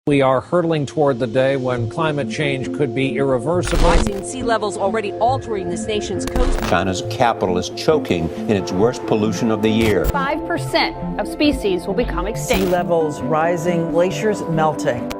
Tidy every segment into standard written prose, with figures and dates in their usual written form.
We are hurtling toward the day when climate change could be irreversible. Rising sea levels already altering this nation's coast. China's capital is choking in its worst pollution of the year. 5% of species will become extinct. Sea levels rising, glaciers melting.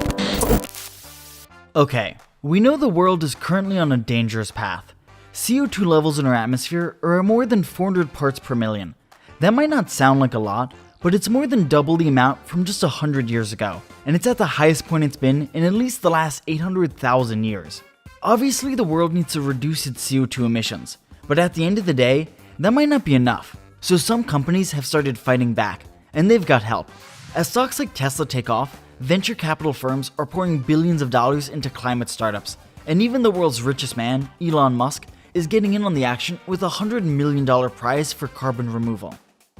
Okay, we know the world is currently on a dangerous path. CO2 levels in our atmosphere are more than 400 parts per million. That might not sound like a lot, but it's more than double the amount from just 100 years ago, and it's at the highest point it's been in at least the last 800,000 years. Obviously, the world needs to reduce its CO2 emissions, but at the end of the day, that might not be enough. So some companies have started fighting back, and they've got help. As stocks like Tesla take off, venture capital firms are pouring billions of dollars into climate startups, and even the world's richest man, Elon Musk, is getting in on the action with a $100 million prize for carbon removal.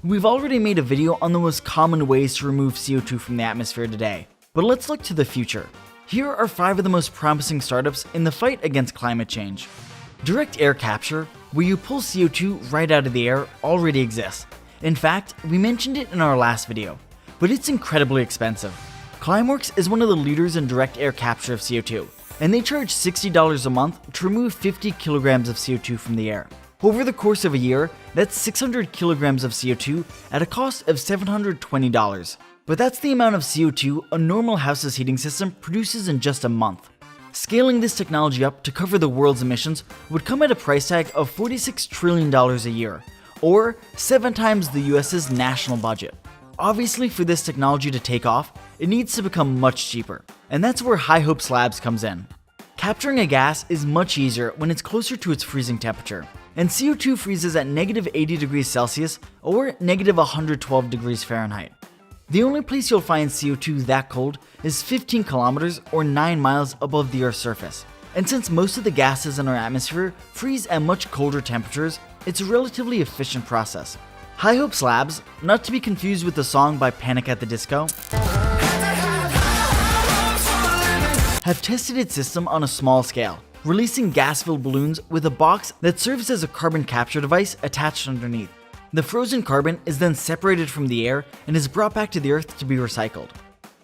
We've already made a video on the most common ways to remove CO2 from the atmosphere today, but let's look to the future. Here are 5 of the most promising startups in the fight against climate change. Direct air capture, where you pull CO2 right out of the air, already exists. In fact, we mentioned it in our last video, but it's incredibly expensive. Climeworks is one of the leaders in direct air capture of CO2, and they charge $60 a month to remove 50 kilograms of CO2 from the air. Over the course of a year, that's 600 kilograms of CO2 at a cost of $720. But that's the amount of CO2 a normal house's heating system produces in just a month. Scaling this technology up to cover the world's emissions would come at a price tag of $46 trillion a year, or 7 times the US's national budget. Obviously, for this technology to take off, it needs to become much cheaper, and that's where High Hopes Labs comes in. Capturing a gas is much easier when it's closer to its freezing temperature, and CO2 freezes at negative 80 degrees Celsius or negative 112 degrees Fahrenheit. The only place you'll find CO2 that cold is 15 kilometers or 9 miles above the Earth's surface. And since most of the gases in our atmosphere freeze at much colder temperatures, it's a relatively efficient process. High Hopes Labs, not to be confused with the song by Panic at the Disco, have tested its system on a small scale, releasing gas-filled balloons with a box that serves as a carbon capture device attached underneath. The frozen carbon is then separated from the air and is brought back to the Earth to be recycled.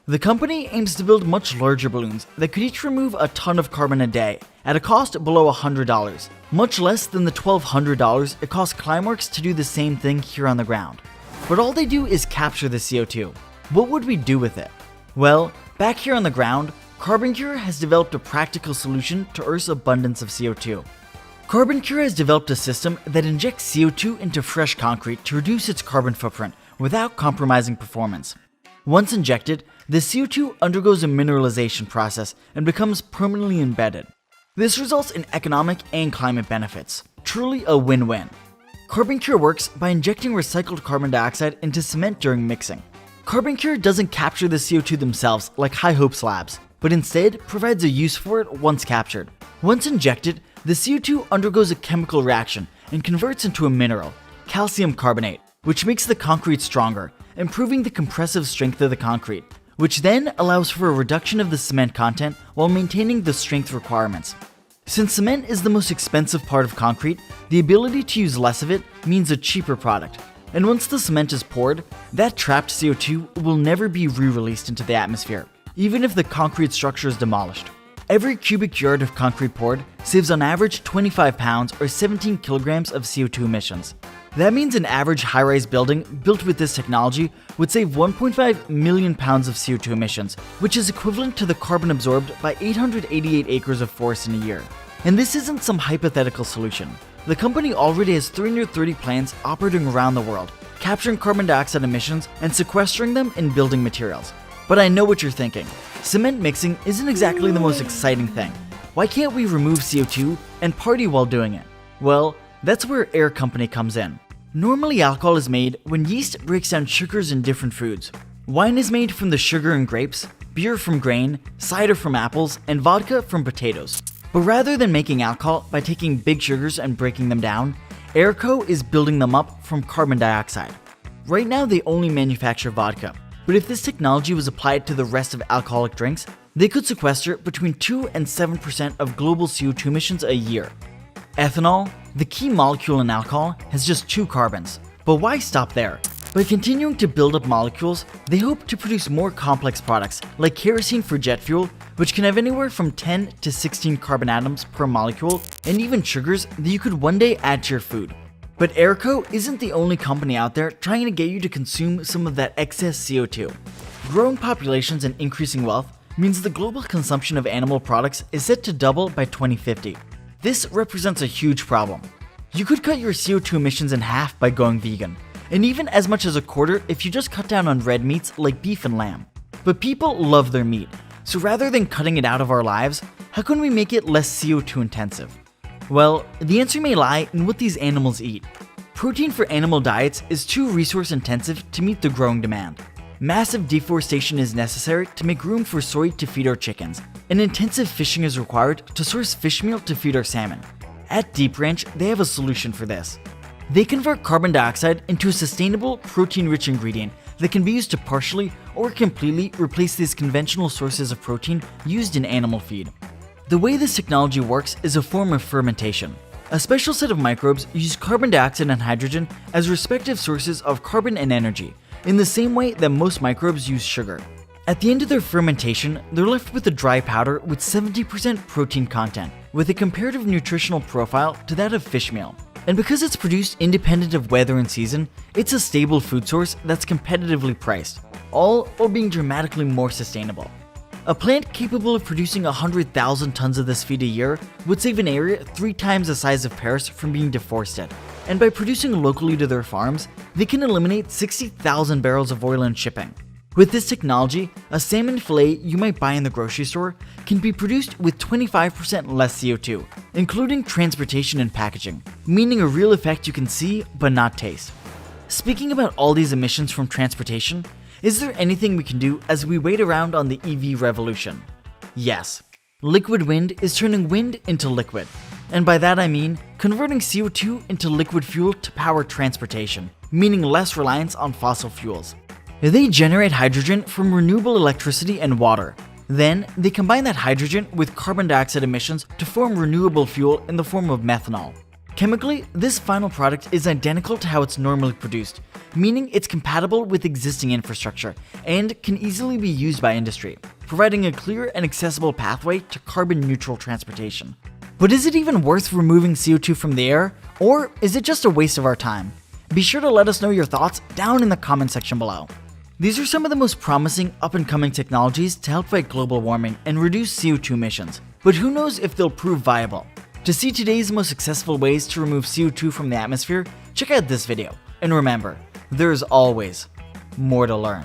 The company aims to build much larger balloons that could each remove a ton of carbon a day at a cost below $100, much less than the $1,200 it costs Climeworks to do the same thing here on the ground. But all they do is capture the CO2. What would we do with it? Well, back here on the ground, CarbonCure has developed a practical solution to Earth's abundance of CO2. CarbonCure has developed a system that injects CO2 into fresh concrete to reduce its carbon footprint without compromising performance. Once injected, the CO2 undergoes a mineralization process and becomes permanently embedded. This results in economic and climate benefits. Truly a win-win. CarbonCure works by injecting recycled carbon dioxide into cement during mixing. CarbonCure doesn't capture the CO2 themselves like High Hopes Labs, but instead provides a use for it once captured. Once injected, the CO2 undergoes a chemical reaction and converts into a mineral, calcium carbonate, which makes the concrete stronger, improving the compressive strength of the concrete, which then allows for a reduction of the cement content while maintaining the strength requirements. Since cement is the most expensive part of concrete, the ability to use less of it means a cheaper product. And once the cement is poured, that trapped CO2 will never be re-released into the atmosphere, even if the concrete structure is demolished. Every cubic yard of concrete poured saves on average 25 pounds or 17 kilograms of CO2 emissions. That means an average high-rise building built with this technology would save 1.5 million pounds of CO2 emissions, which is equivalent to the carbon absorbed by 888 acres of forest in a year. And this isn't some hypothetical solution. The company already has 330 plants operating around the world, capturing carbon dioxide emissions and sequestering them in building materials. But I know what you're thinking. Cement mixing isn't exactly the most exciting thing. Why can't we remove CO2 and party while doing it? Well, that's where Air Company comes in. Normally, alcohol is made when yeast breaks down sugars in different foods. Wine is made from the sugar in grapes, beer from grain, cider from apples, and vodka from potatoes. But rather than making alcohol by taking big sugars and breaking them down, Airco is building them up from carbon dioxide. Right now, they only manufacture vodka. But if this technology was applied to the rest of alcoholic drinks, they could sequester between 2 and 7% of global CO2 emissions a year. Ethanol, the key molecule in alcohol, has just 2 carbons. But why stop there? By continuing to build up molecules, they hope to produce more complex products like kerosene for jet fuel, which can have anywhere from 10 to 16 carbon atoms per molecule, and even sugars that you could one day add to your food. But Airco isn't the only company out there trying to get you to consume some of that excess CO2. Growing populations and increasing wealth means the global consumption of animal products is set to double by 2050. This represents a huge problem. You could cut your CO2 emissions in half by going vegan, and even as much as a quarter if you just cut down on red meats like beef and lamb. But people love their meat, so rather than cutting it out of our lives, how can we make it less CO2 intensive? Well, the answer may lie in what these animals eat. Protein for animal diets is too resource intensive to meet the growing demand. Massive deforestation is necessary to make room for soy to feed our chickens, and intensive fishing is required to source fish meal to feed our salmon. At Deep Ranch, they have a solution for this. They convert carbon dioxide into a sustainable, protein-rich ingredient that can be used to partially or completely replace these conventional sources of protein used in animal feed. The way this technology works is a form of fermentation. A special set of microbes use carbon dioxide and hydrogen as respective sources of carbon and energy, in the same way that most microbes use sugar. At the end of their fermentation, they're left with a dry powder with 70% protein content, with a comparative nutritional profile to that of fish meal. And because it's produced independent of weather and season, it's a stable food source that's competitively priced, all while being dramatically more sustainable. A plant capable of producing 100,000 tons of this feed a year would save an area 3 times the size of Paris from being deforested. And by producing locally to their farms, they can eliminate 60,000 barrels of oil in shipping. With this technology, a salmon fillet you might buy in the grocery store can be produced with 25% less CO2, including transportation and packaging, meaning a real effect you can see but not taste. Speaking about all these emissions from transportation, is there anything we can do as we wait around on the EV revolution? Yes. Liquid wind is turning wind into liquid. And by that I mean converting CO2 into liquid fuel to power transportation, meaning less reliance on fossil fuels. They generate hydrogen from renewable electricity and water. Then, they combine that hydrogen with carbon dioxide emissions to form renewable fuel in the form of methanol. Chemically, this final product is identical to how it's normally produced, meaning it's compatible with existing infrastructure and can easily be used by industry, providing a clear and accessible pathway to carbon-neutral transportation. But is it even worth removing CO2 from the air, or is it just a waste of our time? Be sure to let us know your thoughts down in the comment section below. These are some of the most promising up-and-coming technologies to help fight global warming and reduce CO2 emissions, but who knows if they'll prove viable. To see today's most successful ways to remove CO2 from the atmosphere, check out this video. And remember, there's always more to learn.